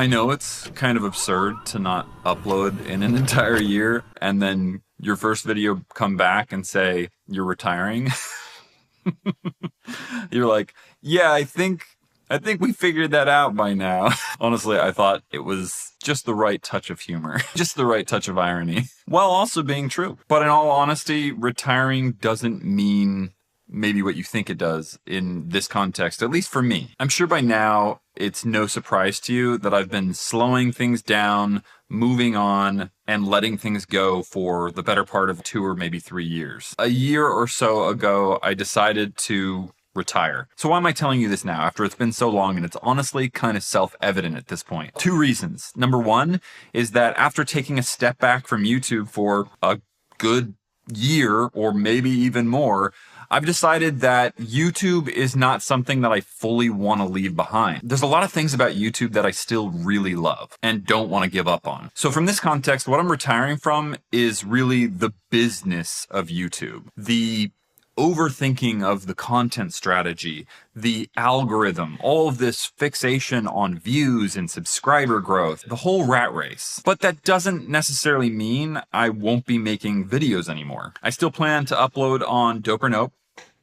I know it's kind of absurd to not upload in an entire year and then your first video come back and say you're retiring. You're like, yeah, I think we figured that out by now. Honestly, I thought it was just the right touch of humor, just the right touch of irony, while also being true. But in all honesty, retiring doesn't mean maybe what you think it does in this context, at least for me. I'm sure by now it's no surprise to you that I've been slowing things down, moving on, and letting things go for the better part of 2 or maybe 3 years. A year or so ago, I decided to retire. So why am I telling you this now after it's been so long and it's honestly kind of self-evident at this point? 2 reasons. Number 1 is that after taking a step back from YouTube for a good year or maybe even more, I've decided that YouTube is not something that I fully want to leave behind. There's a lot of things about YouTube that I still really love and don't want to give up on. So from this context, what I'm retiring from is really the business of YouTube. The overthinking of the content strategy, the algorithm, all of this fixation on views and subscriber growth, the whole rat race. But that doesn't necessarily mean I won't be making videos anymore. I still plan to upload on Dope or Nope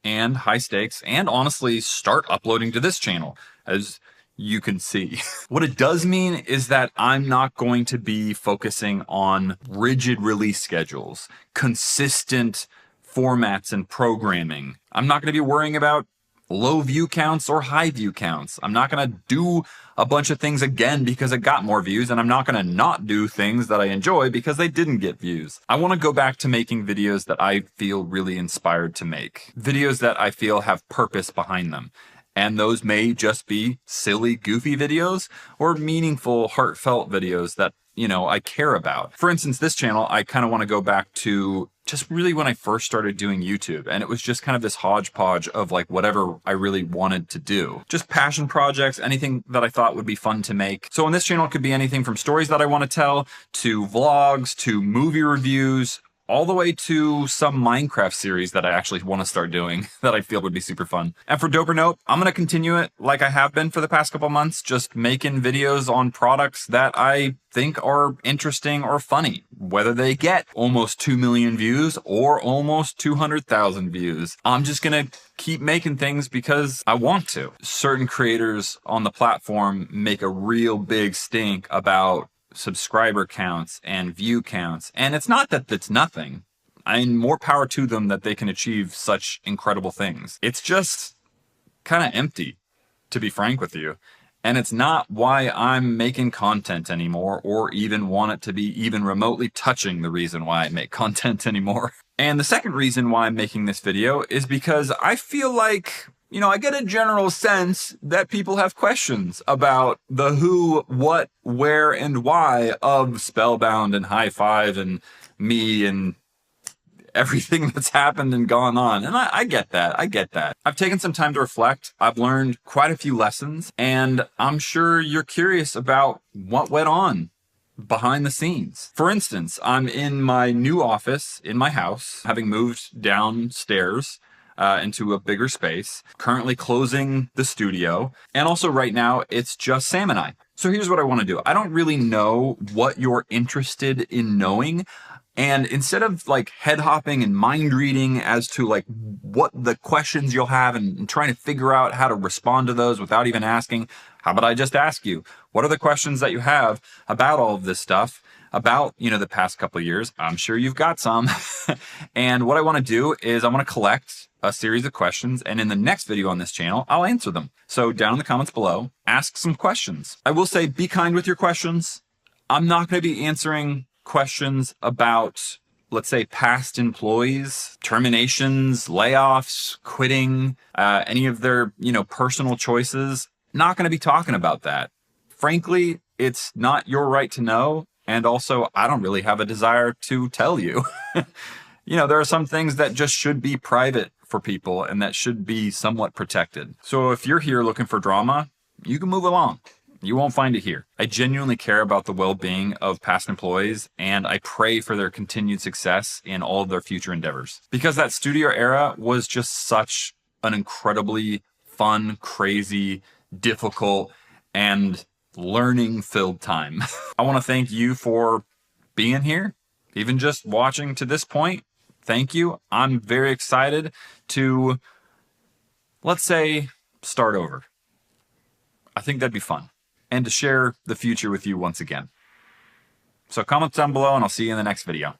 and High Stakes, and honestly start uploading to this channel, as you can see. What it does mean is that I'm not going to be focusing on rigid release schedules, consistent formats and programming. I'm not going to be worrying about low view counts or high view counts. I'm not going to do a bunch of things again because it got more views, and I'm not going to not do things that I enjoy because they didn't get views. I want to go back to making videos that I feel really inspired to make. Videos that I feel have purpose behind them. And those may just be silly, goofy videos or meaningful, heartfelt videos that, you know, I care about. For instance, this channel, I kind of want to go back to just really when I first started doing YouTube. And it was just kind of this hodgepodge of like whatever I really wanted to do. Just passion projects, anything that I thought would be fun to make. So on this channel, it could be anything from stories that I want to tell to vlogs, to movie reviews, all the way to some Minecraft series that I actually want to start doing that I feel would be super fun. And for Dope or Nope, I'm going to continue it like I have been for the past couple months, just making videos on products that I think are interesting or funny, whether they get almost 2 million views or almost 200,000 views. I'm just going to keep making things because I want to. Certain creators on the platform make a real big stink about subscriber counts and view counts, and it's not that it's nothing. I mean, more power to them that they can achieve such incredible things. It's just kind of empty, to be frank with you. And it's not why I'm making content anymore, or even want it to be even remotely touching the reason why I make content anymore. And the second reason why I'm making this video is because I feel like, you know, I get a general sense that people have questions about the who, what, where, and why of Spellbound and High Five and me and everything that's happened and gone on. And I get that. I get that. I've taken some time to reflect. I've learned quite a few lessons, and I'm sure you're curious about what went on behind the scenes. For instance, I'm in my new office in my house, having moved downstairs into a bigger space, currently closing the studio. And also right now, it's just Sam and I. So here's what I want to do. I don't really know what you're interested in knowing. And instead of like head hopping and mind reading as to like what the questions you'll have and trying to figure out how to respond to those without even asking, how about I just ask you, what are the questions that you have about all of this stuff? About, you know, the past couple of years? I'm sure you've got some. And what I want to do is I want to collect a series of questions, and in the next video on this channel, I'll answer them. So down in the comments below, ask some questions. I will say, be kind with your questions. I'm not going to be answering questions about, let's say, past employees, terminations, layoffs, quitting, any of their, you know, personal choices. Not going to be talking about that. Frankly, it's not your right to know. And also, I don't really have a desire to tell you. You know, there are some things that just should be private for people and that should be somewhat protected. So if you're here looking for drama, you can move along. You won't find it here. I genuinely care about the well-being of past employees, and I pray for their continued success in all of their future endeavors. Because that studio era was just such an incredibly fun, crazy, difficult, and learning-filled time. I want to thank you for being here, even just watching to this point. Thank you. I'm very excited to, let's say, start over. I think that'd be fun. And to share the future with you once again. So comment down below and I'll see you in the next video.